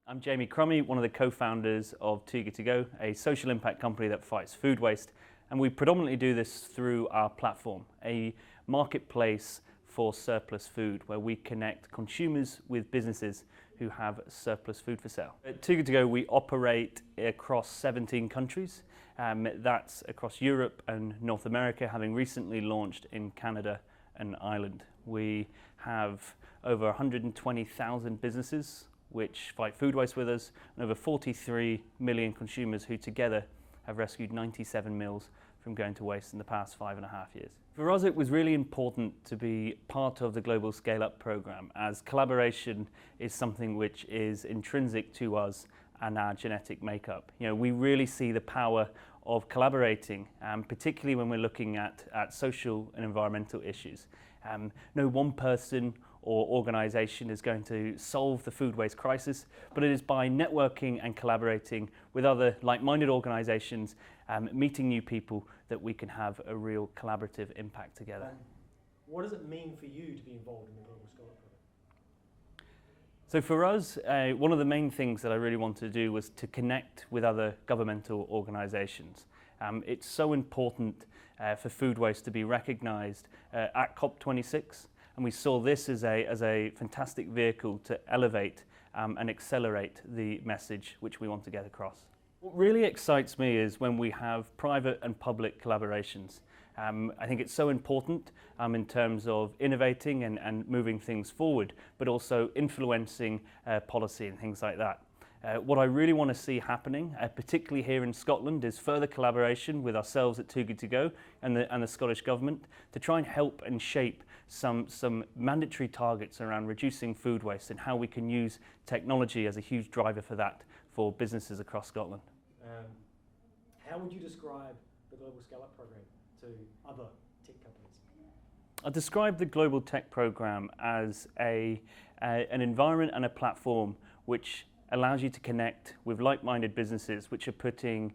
I'm Jamie Crummie, one of the co-founders of TooGoodToGo, a social impact company that fights food waste. And we predominantly do this through our platform, a marketplace for surplus food, where we connect consumers with businesses who have surplus food for sale. At TooGoodToGo, we operate across 17 countries. That's across Europe and North America, having recently launched in Canada and Ireland. We have over 120,000 businesses which fight food waste with us, and over 43 million consumers who together have rescued 97 meals from going to waste in the past 5.5 years. For us, it was really important to be part of the Global ScaleUp Program, as collaboration is something which is intrinsic to us and our genetic makeup. We really see the power of collaborating, particularly when we're looking at social and environmental issues. No one person or organisation is going to solve the food waste crisis, but it is by networking and collaborating with other like-minded organisations, meeting new people, that we can have a real collaborative impact together. What does it mean for you to be involved in the Global ScaleUp Program? So for us, one of the main things that I really wanted to do was to connect with other governmental organisations. It's so important for food waste to be recognised at COP26, and we saw this as a fantastic vehicle to elevate and accelerate the message which we want to get across. What really excites me is when we have private and public collaborations. I think it's so important in terms of innovating and moving things forward, but also influencing policy and things like that. What I really want to see happening, particularly here in Scotland, is further collaboration with ourselves at TooGoodToGo and the Scottish Government to try and help and shape some mandatory targets around reducing food waste and how we can use technology as a huge driver for that for businesses across Scotland. How would you describe the Global ScaleUp Program to other tech companies? I describe the Global Tech Program as an environment and a platform which allows you to connect with like-minded businesses which are putting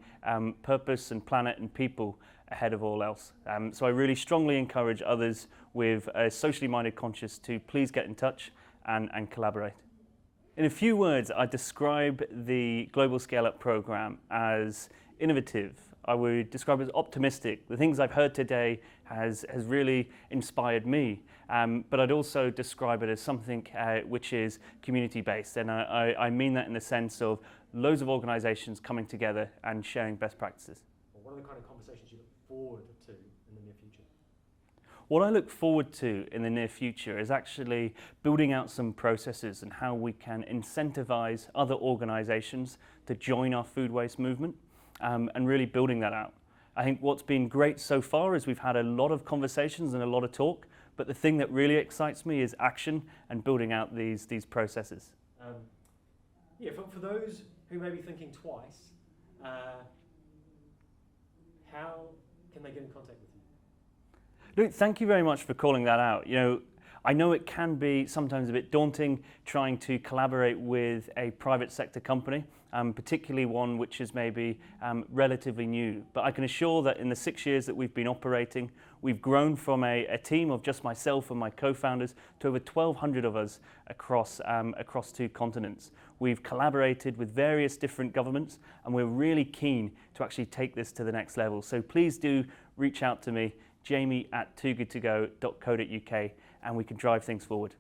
purpose and planet and people ahead of all else. So I really strongly encourage others with a socially minded conscience to please get in touch and collaborate. In a few words, I describe the Global ScaleUp Program as innovative. I would describe it as optimistic. The things I've heard today has really inspired me, but I'd also describe it as something which is community-based, and I mean that in the sense of loads of organisations coming together and sharing best practices. Well, what are the kind of conversations you look forward to in the near future? What I look forward to in the near future is actually building out some processes and how we can incentivise other organisations to join our food waste movement. And really building that out. I think what's been great so far is we've had a lot of conversations and a lot of talk, but the thing that really excites me is action and building out these processes. For those who may be thinking twice, how can they get in contact with you? Look, thank you very much for calling that out. I know it can be sometimes a bit daunting trying to collaborate with a private sector company, particularly one which is maybe relatively new. But I can assure that in the 6 years that we've been operating, we've grown from a team of just myself and my co-founders to over 1,200 of us across 2 continents. We've collaborated with various different governments, and we're really keen to actually take this to the next level. So please do reach out to me, jamie@toogoodtogo.co.uk, and we can drive things forward.